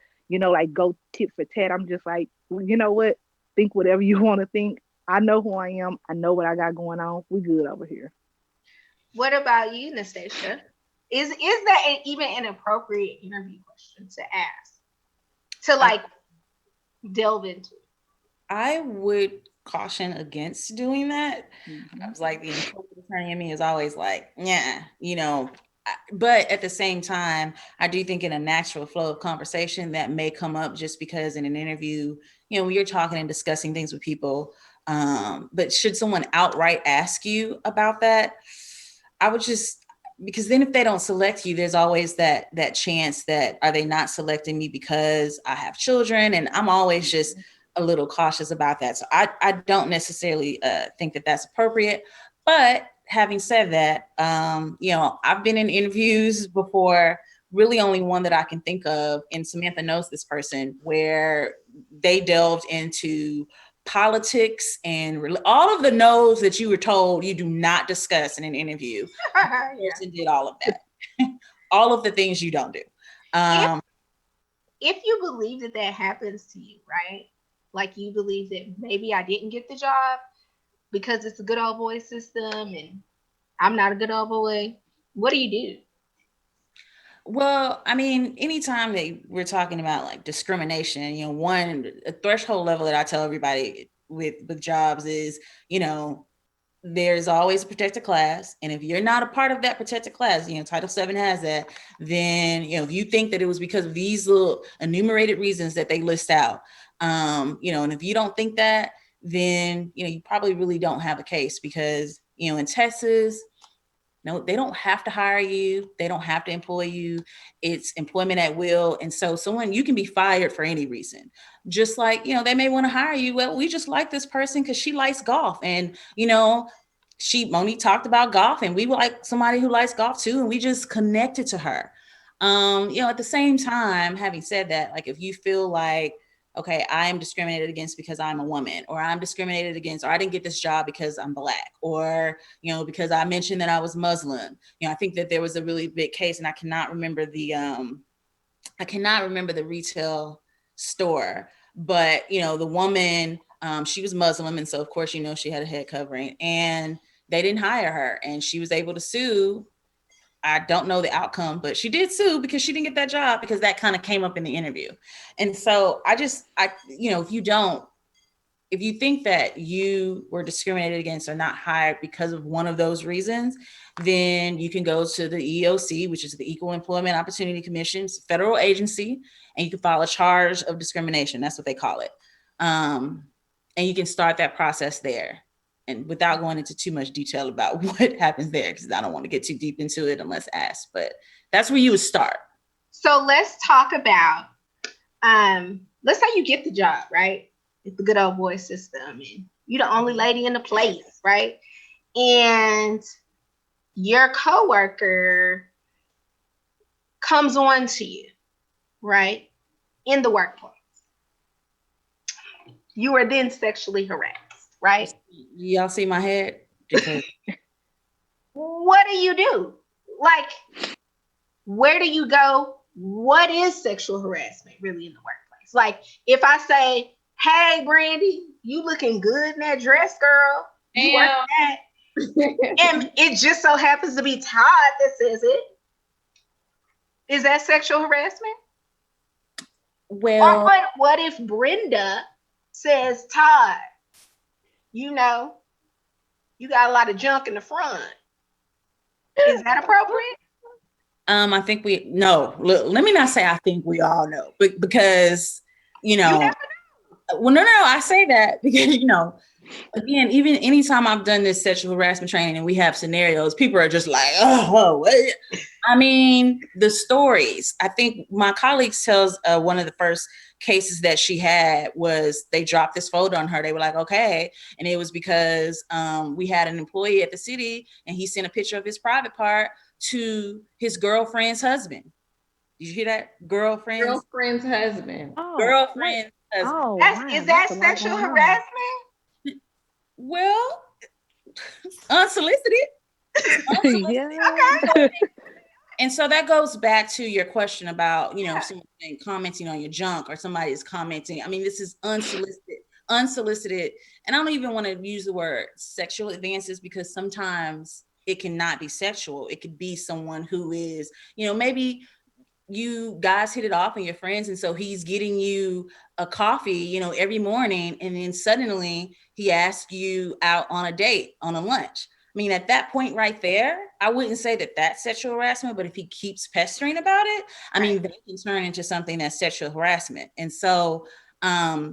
like go tit for tat. I'm just like, well, you know what? Think whatever you want to think. I know who I am. I know what I got going on. We good over here. What about you, Nastasha? Is that even an appropriate interview question to ask? To like delve into? I would caution against doing that. I was like, the corporate attorney in me is always like, yeah, but at the same time, I do think in a natural flow of conversation that may come up just because in an interview, when you're talking and discussing things with people, but should someone outright ask you about that, I would just, because then if they don't select you, there's always that chance that are they not selecting me because I have children, and I'm always just a little cautious about that. So I don't necessarily think that that's appropriate. But having said that, I've been in interviews before, really only one that I can think of, and Samantha knows this person, where they delved into politics and all of the no's that you were told you do not discuss in an interview. The person did all of that. All of the things you don't do. If you believe that happens to you, right? Like you believe that maybe I didn't get the job because it's a good old boy system and I'm not a good old boy, what do you do? Well, I mean, anytime that we're talking about like discrimination, a threshold level that I tell everybody with jobs is, there's always a protected class. And if you're not a part of that protected class, Title VII has that, then, if you think that it was because of these little enumerated reasons that they list out, and if you don't think that, then, you probably really don't have a case because, in Texas, no, they don't have to hire you. They don't have to employ you. It's employment at will. And so you can be fired for any reason. Just like, they may want to hire you. Well, we just like this person because she likes golf. And, Monique talked about golf and we were like somebody who likes golf too. And we just connected to her. At the same time, having said that, like if you feel like, okay, I am discriminated against because I'm a woman, or I'm discriminated against, or I didn't get this job because I'm Black, or, because I mentioned that I was Muslim. I think that there was a really big case, and I cannot remember the retail store, but, the woman, she was Muslim. And so of course, she had a head covering and they didn't hire her, and she was able to sue. I don't know the outcome, but she did sue because she didn't get that job, because that kind of came up in the interview. And so if you think that you were discriminated against or not hired because of one of those reasons, then you can go to the EEOC, which is the Equal Employment Opportunity Commission, federal agency, and you can file a charge of discrimination. That's what they call it. And you can start that process there. And without going into too much detail about what happens there, because I don't want to get too deep into it unless asked, but that's where you would start. So let's talk about, let's say you get the job, right? It's the good old boy system and you're the only lady in the place, right? And your coworker comes on to you, right? In the workplace. You are then sexually harassed, right? Y'all see my head? What do you do? Like, where do you go? What is sexual harassment really in the workplace? Like, if I say, hey, Brandy, you looking good in that dress, girl. You work that. And it just so happens to be Todd that says it. Is that sexual harassment? Well, or what if Brenda says, Todd, you got a lot of junk in the front. Is that appropriate? I think let me not say I think we all know, but because, You never know. Well, no. I say that because, again, even anytime I've done this sexual harassment training and we have scenarios, people are just like, oh, I mean, the stories. I think my colleague tells one of the first cases that she had was they dropped this photo on her. They were like, okay. And it was because we had an employee at the city and he sent a picture of his private part to his girlfriend's husband. Did you hear that? Girlfriend's husband. Girlfriend's husband. Oh, Is that sexual harassment? Well, unsolicited. Yeah. Okay. And so that goes back to your question about, someone commenting on your junk or somebody is commenting. I mean, this is unsolicited. And I don't even want to use the word sexual advances because sometimes it cannot be sexual. It could be someone who is, maybe you guys hit it off and you're friends. And so he's getting you a coffee, every morning. And then suddenly he asks you out on a date, on a lunch. I mean, at that point right there, I wouldn't say that that's sexual harassment, but if he keeps pestering about it, I mean, that can turn into something that's sexual harassment. And so, I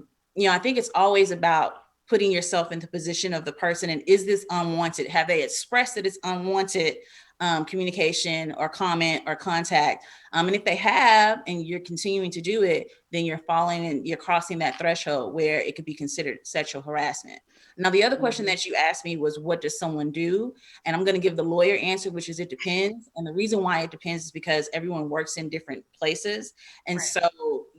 think it's always about putting yourself into position of the person. And is this unwanted? Have they expressed that it's unwanted communication or comment or contact? And if they have, and you're continuing to do it, then you're falling and you're crossing that threshold where it could be considered sexual harassment. Now, the other question that you asked me was, what does someone do? And I'm going to give the lawyer answer, which is it depends. And the reason why it depends is because everyone works in different places. And so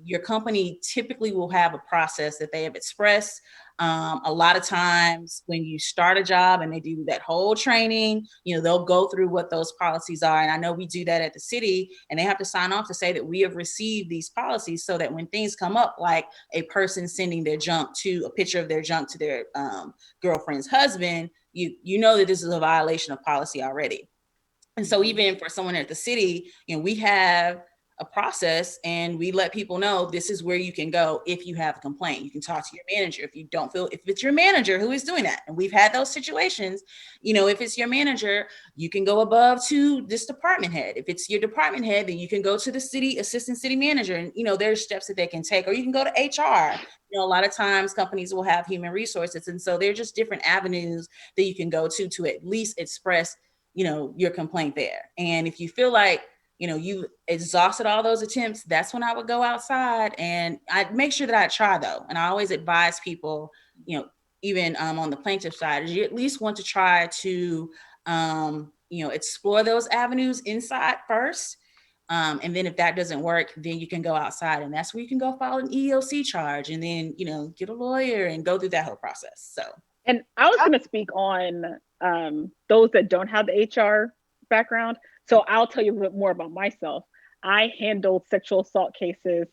your company typically will have a process that they have expressed. A lot of times when you start a job and they do that whole training, they'll go through what those policies are. And I know we do that at the city, and they have to sign off to say that we have received these policies so that when things come up, like a person sending a picture of their junk to their girlfriend's husband, you know that this is a violation of policy already. And so even for someone at the city, we have a process and we let people know this is where you can go if you have a complaint. You can talk to your manager if it's your manager who is doing that. And we've had those situations, if it's your manager, you can go above to this department head. If it's your department head, then you can go to the city assistant city manager, and there's steps that they can take, or you can go to HR. A lot of times companies will have human resources. And so they're just different avenues that you can go to at least express, your complaint there. And if you feel like, you exhausted all those attempts, that's when I would go outside, and I'd make sure that I try though. And I always advise people, even on the plaintiff side, is you at least want to try to, explore those avenues inside first. And then if that doesn't work, then you can go outside, and that's where you can go file an EEOC charge and then, get a lawyer and go through that whole process. So. And I was going to speak on those that don't have the HR background. So I'll tell you a bit more about myself. I handled sexual assault cases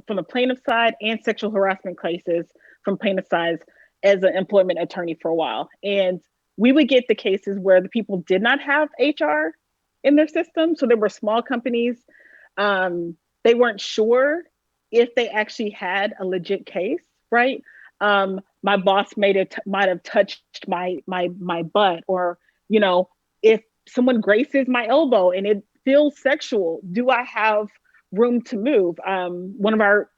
from the plaintiff side and sexual harassment cases from plaintiff side as an employment attorney for a while. And we would get the cases where the people did not have HR in their system. So there were small companies. They weren't sure if they actually had a legit case, right? My boss might have touched my butt, or, if someone graces my elbow and it feels sexual, do I have room to move? One of our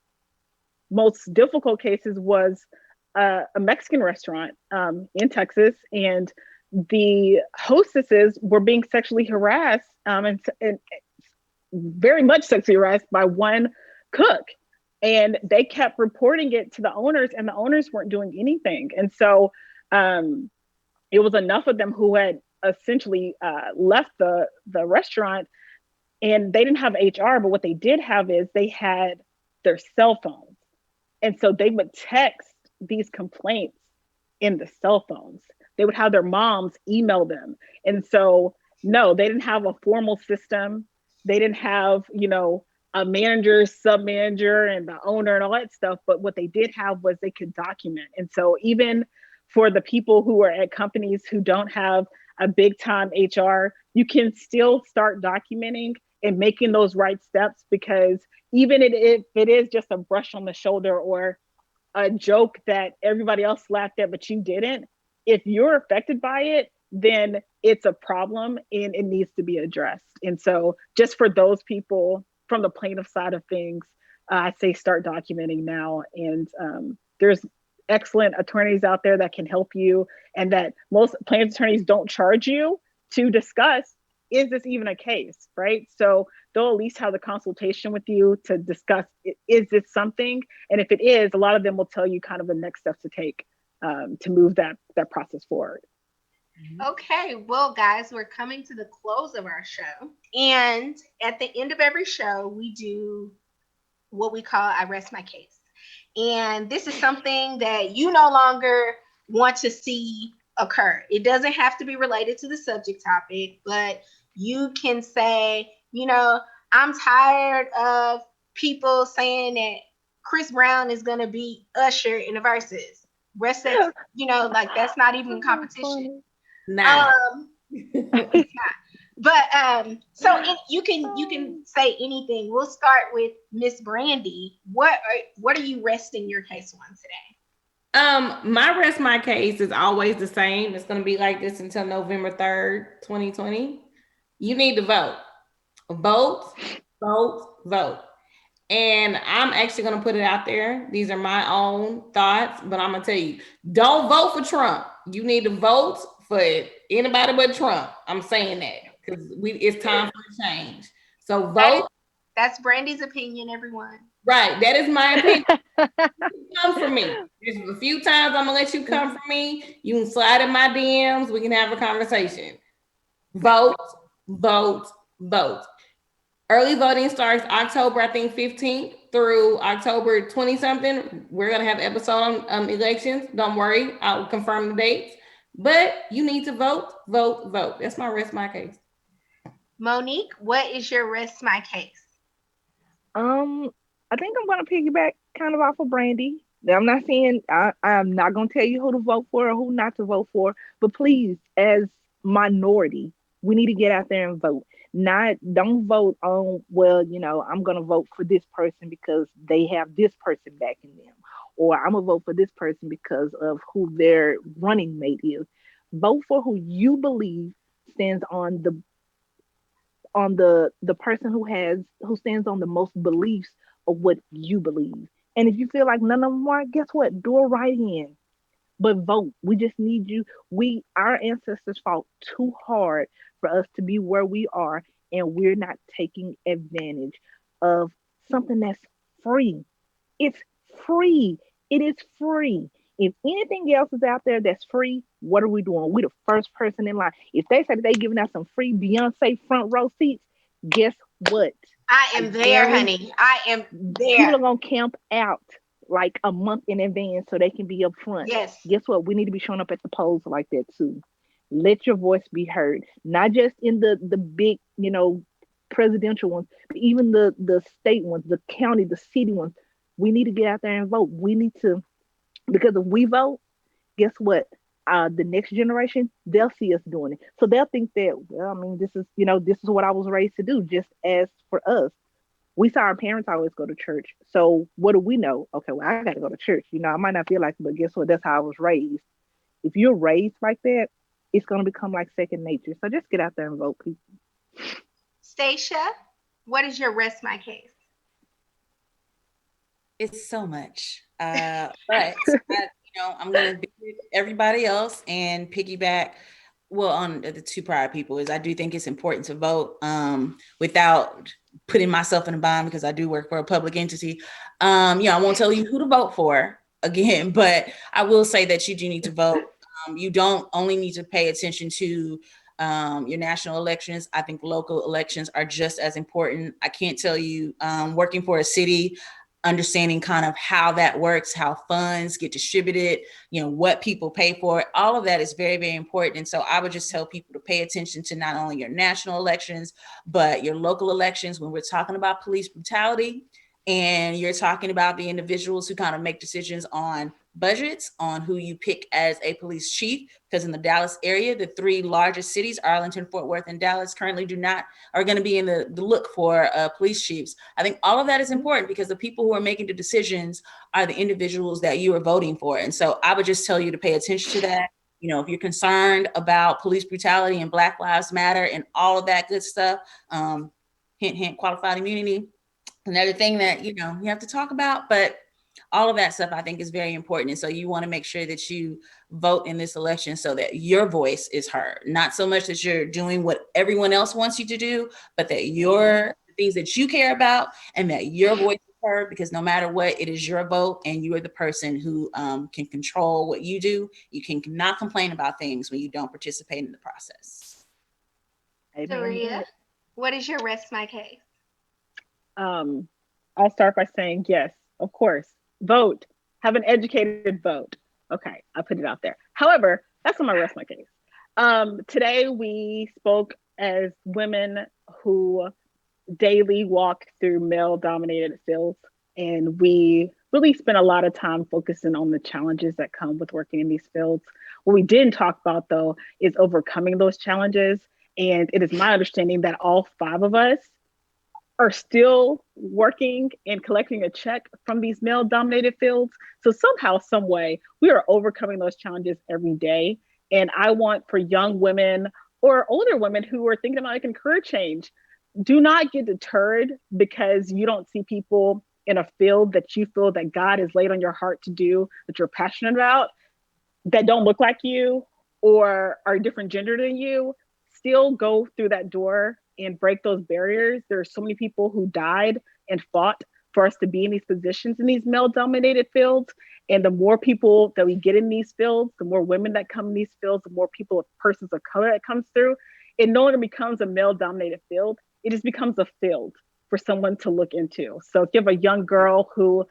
most difficult cases was a Mexican restaurant in Texas, and the hostesses were being sexually harassed and very much sexually harassed by one cook. And they kept reporting it to the owners, and the owners weren't doing anything. And so it was enough of them who had essentially left the restaurant, and they didn't have HR, but what they did have is they had their cell phones. And so they would text these complaints in the cell phones. They would have their moms email them. And so, no, they didn't have a formal system. They didn't have, a manager, sub-manager, and the owner and all that stuff. But what they did have was they could document. And so even for the people who are at companies who don't have a big time HR, you can still start documenting and making those right steps, because even if it is just a brush on the shoulder or a joke that everybody else laughed at, but you didn't, if you're affected by it, then it's a problem and it needs to be addressed. And so just for those people from the plaintiff side of things, I say start documenting now. And there's excellent attorneys out there that can help you, and that most plaintiff attorneys don't charge you to discuss, is this even a case, right? So they'll at least have the consultation with you to discuss, is this something? And if it is, a lot of them will tell you kind of the next steps to take to move that process forward. Okay, well, guys, we're coming to the close of our show. And at the end of every show, we do what we call I Rest My Case. And this is something that you no longer want to see occur. It doesn't have to be related to the subject topic, but you can say, you know, I'm tired of people saying that Chris Brown is going to beat Usher in the verses. Rest that, you know, like that's not even competition. Nah. It's not. But so you can say anything. We'll start with Miss Brandy. What are you resting your case on today? My rest my case is always the same. It's gonna be like this until November 3rd, 2020. You need to vote. Vote, vote, vote. And I'm actually gonna put it out there. These are my own thoughts, but I'm gonna tell you, don't vote for Trump. You need to vote for anybody but Trump. I'm saying that because it's time for a change. So vote. That's Brandy's opinion, everyone. Right. That is my opinion. Come for me. There's a few times I'm gonna let you come for me. You can slide in my DMs. We can have a conversation. Vote, vote, vote. Early voting starts October, I think 15th through October 20 something. We're gonna have episode on elections. Don't worry, I'll confirm the dates. But you need to vote, vote, vote. That's my rest my case. Monique, what is your rest my case? I think I'm gonna piggyback kind of off of Brandy. I'm not saying I'm not gonna tell you who to vote for or who not to vote for, but please, as minority, we need to get out there and vote. Don't vote on, well, you know, I'm gonna vote for this person because they have this person backing them, or I'm gonna vote for this person because of who their running mate is. Vote for who you believe stands on the person who stands on the most beliefs of what you believe. And if you feel like none of them are, guess what? Do a write-in. But vote. We just need you. Our ancestors fought too hard for us to be where we are, and we're not taking advantage of something that's free. It's free. It is free. If anything else is out there that's free, what are we doing? We're the first person in line. If they say that they're giving out some free Beyonce front row seats, guess what? I am there, honey. I am there. People are going to camp out like a month in advance so they can be up front. Yes. Guess what? We need to be showing up at the polls like that too. Let your voice be heard. Not just in the big, you know, presidential ones, but even the state ones, the county, the city ones. We need to get out there and vote. We need to, because if we vote, guess what? The next generation, they'll see us doing it. So they'll think that, well, I mean, this is what I was raised to do, just as for us. We saw our parents always go to church. So what do we know? Okay, well, I got to go to church. You know, I might not feel like it, but guess what? That's how I was raised. If you're raised like that, it's going to become like second nature. So just get out there and vote, people. Stacia, what is your rest my case? It's so much. But I'm going to be with everybody else and piggyback on the two prior people. Is I do think it's important to vote without putting myself in a bind, because I do work for a public entity. I won't tell you who to vote for again, but I will say that you do need to vote. You don't only need to pay attention to your national elections. I think local elections are just as important. I can't tell you, working for a city, understanding kind of how that works, how funds get distributed, what people pay for, all of that is very, very important. And so I would just tell people to pay attention to not only your national elections, but your local elections when we're talking about police brutality, and you're talking about the individuals who kind of make decisions on budgets, on who you pick as a police chief, because in the Dallas area, the three largest cities, Arlington, Fort Worth, and Dallas, currently are going to be in the look for police chiefs. I think all of that is important because the people who are making the decisions are the individuals that you are voting for. And so I would just tell you to pay attention to that. If you're concerned about police brutality and Black Lives Matter and all of that good stuff, hint, hint, qualified immunity, another thing that, you have to talk about, but All of that stuff I think is very important. And so you want to make sure that you vote in this election so that your voice is heard. Not so much that you're doing what everyone else wants you to do, but that your things that you care about and that your voice is heard, because no matter what, it is your vote and you are the person who can control what you do. You can not complain about things when you don't participate in the process. Taria, what is your rest my case? I'll start by saying yes, of course. Vote. Have an educated vote. Okay, I put it out there. However, that's not my rest my case. Today we spoke as women who daily walk through male-dominated fields, and we really spent a lot of time focusing on the challenges that come with working in these fields. What we didn't talk about, though, is overcoming those challenges. And it is my understanding that all 5 of us are still working and collecting a check from these male dominated fields. So somehow, some way, we are overcoming those challenges every day. And I want for young women or older women who are thinking about making career change, do not get deterred because you don't see people in a field that you feel that God has laid on your heart to do, that you're passionate about, that don't look like you or are different gender than you. Still go through that door and break those barriers. There are so many people who died and fought for us to be in these positions in these male-dominated fields. And the more people that we get in these fields, the more women that come in these fields, the more people, persons of color that comes through, it no longer becomes a male-dominated field. It just becomes a field for someone to look into. So if you have a young girl who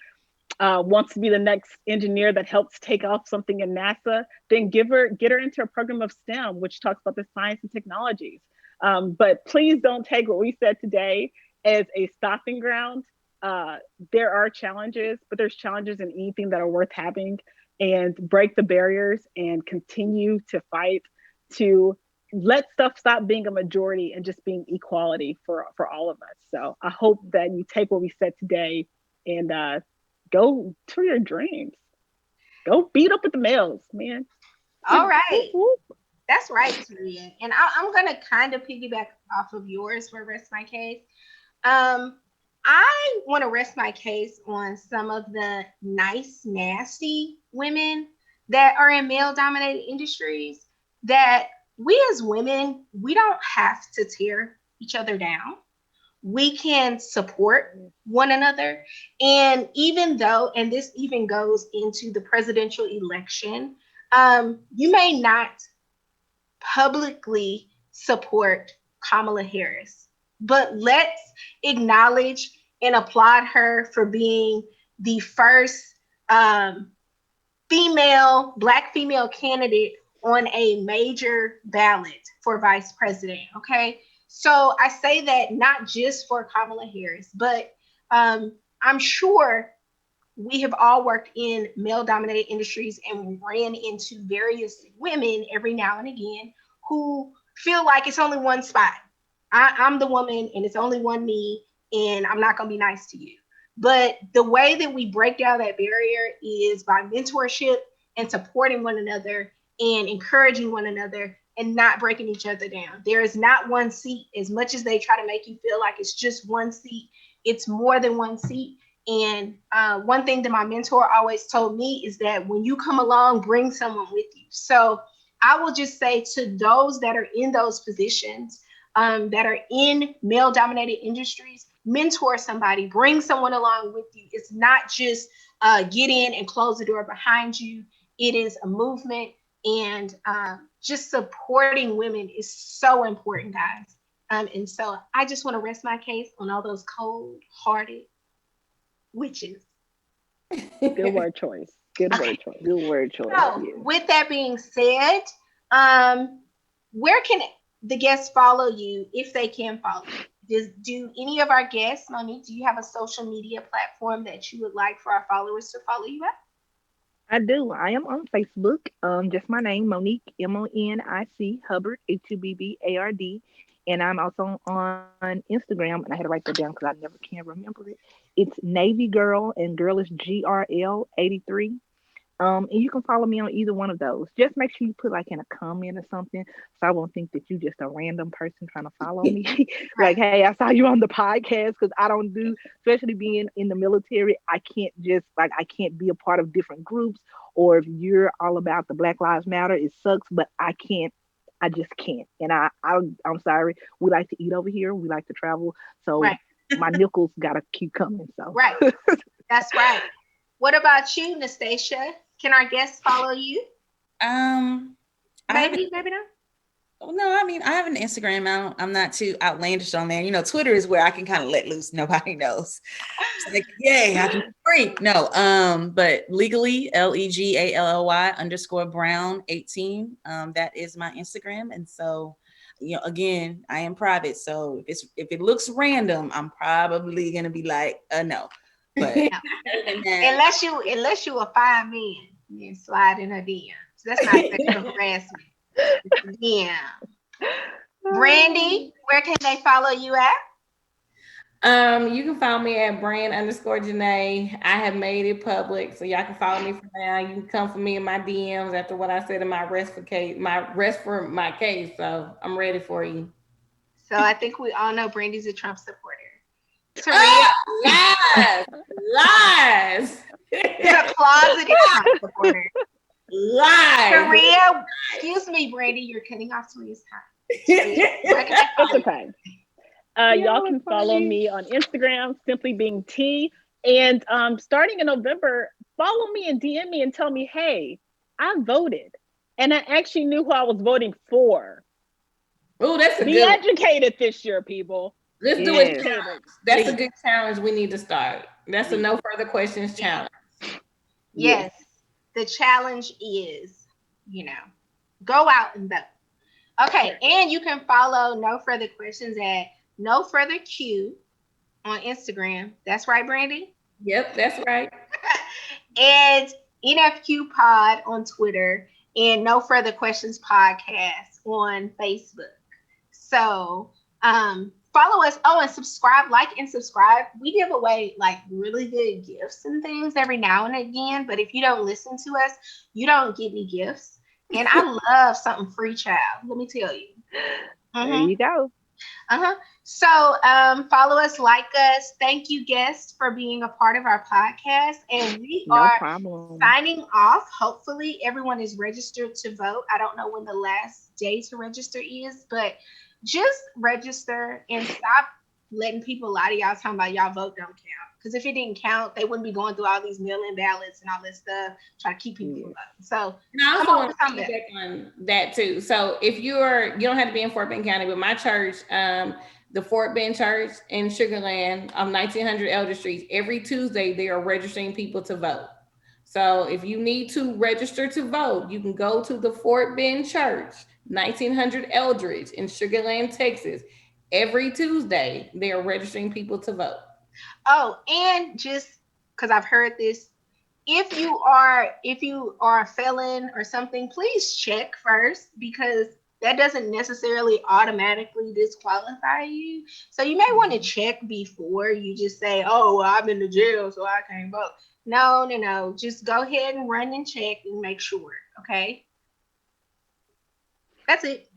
wants to be the next engineer that helps take off something in NASA, then get her into a program of STEM, which talks about the science and technologies. But please don't take what we said today as a stopping ground. There are challenges, but there's challenges in anything that are worth having, and break the barriers and continue to fight to let stuff stop being a majority and just being equality for all of us. So I hope that you take what we said today and go to your dreams. Go beat up with the males, man. All right. That's right, Taria. And I'm going to kind of piggyback off of yours for rest my case. I want to rest my case on some of the nice, nasty women that are in male-dominated industries, that we as women, we don't have to tear each other down. We can support one another. And even though, and this even goes into the presidential election, you may not publicly support Kamala Harris, but let's acknowledge and applaud her for being the first Black female candidate on a major ballot for vice president. Okay. So I say that not just for Kamala Harris, but I'm sure we have all worked in male-dominated industries and ran into various women every now and again who feel like it's only one spot. I'm the woman and it's only one me, and I'm not going to be nice to you. But the way that we break down that barrier is by mentorship and supporting one another and encouraging one another and not breaking each other down. There is not one seat. As much as they try to make you feel like it's just one seat, it's more than one seat. And one thing that my mentor always told me is that when you come along, bring someone with you. So I will just say to those that are in those positions, that are in male-dominated industries, mentor somebody, bring someone along with you. It's not just get in and close the door behind you. It is a movement, and just supporting women is so important, guys. And so I just want to rest my case on all those cold-hearted witches. Good word choice. Good word choice. Good word choice. So, with that being said, where can the guests follow you if they can follow you? Do any of our guests, Monique, do you have a social media platform that you would like for our followers to follow you at? I do. I am on Facebook. Just my name, Monic, Monic, Hubbard, Hubbard. And I'm also on Instagram, and I had to write that down because I never can remember it. It's Navy Girl, and girl is GRL83. And you can follow me on either one of those. Just make sure you put like in a comment or something, so I won't think that you just a random person trying to follow me. Like, hey, I saw you on the podcast, because I don't do, especially being in the military. I can't just like I can't be a part of different groups. Or if you're all about the Black Lives Matter, it sucks, but I can't. I just can't. And I'm sorry. We like to eat over here. We like to travel. So Right. my nickels gotta keep coming. So Right. That's right. What about you, Nastasha? Can our guests follow you? Maybe not. No, I mean, I have an Instagram. I'm not too outlandish on there. You know, Twitter is where I can kind of let loose. Nobody knows. It's like, yay, I can be free. No, but legally, LEGALLY_Brown18. That is my Instagram. And so, you know, again, I am private. So if it looks random, I'm probably gonna be like, no. But unless you a fine man, you slide in her DMs. That's not sexual harassment. Yeah. Brandy, where can they follow you at? You can follow me at brand_Janae. I have made it public, so y'all can follow me from now. You can come for me in my DMs after what I said in my rest for my case. So I'm ready for you. So I think we all know Brandy's a Trump supporter. Taria, lies. She's a closeted Trump supporter. Lies. Taria, excuse me, Brandy, you're cutting off Taria's time. It's okay. Y'all can follow me on Instagram, simply being T. And starting in November, follow me and DM me and tell me, hey, I voted. And I actually knew who I was voting for. Oh, that's Be educated this year, people. Let's do it. That's a good challenge we need to start. That's a no further questions challenge. Yes. The challenge is, go out and vote. Okay. And you can follow No Further Questions at No Further Q on Instagram. That's right, Brandy? Yep, that's right. And NFQ Pod on Twitter and No Further Questions Podcast on Facebook. So follow us. Oh, and subscribe, like and subscribe. We give away like really good gifts and things every now and again. But if you don't listen to us, you don't get any gifts. And I love something free, child. Let me tell you. There you go. So follow us, like us. Thank you, guests, for being a part of our podcast. And we are signing off. Hopefully everyone is registered to vote. I don't know when the last day to register is, but just register and stop letting people lie to y'all talking about y'all vote don't count. Because if it didn't count, they wouldn't be going through all these mail-in ballots and all this stuff, try to keep people from voting. So I also want to feedback on that too. So if you don't have to be in Fort Bend County, but my church, the Fort Bend Church in Sugar Land on 1900 Elder Street, every Tuesday they are registering people to vote. So if you need to register to vote, you can go to the Fort Bend Church, 1900 Eldridge in Sugar Land, Texas. Every Tuesday, they are registering people to vote. Oh, and just because I've heard this, if you are a felon or something, please check first, because that doesn't necessarily automatically disqualify you. So you may want to check before you just say, oh, well, I'm in the jail, so I can't vote. No. Just go ahead and run and check and make sure. Okay. That's it.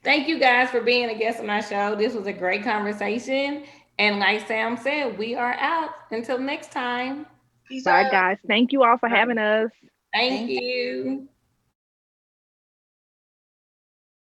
Thank you guys for being a guest on our show. This was a great conversation. And like Sam said, we are out. Until next time. Bye, guys. Thank you all for having us. Thank you.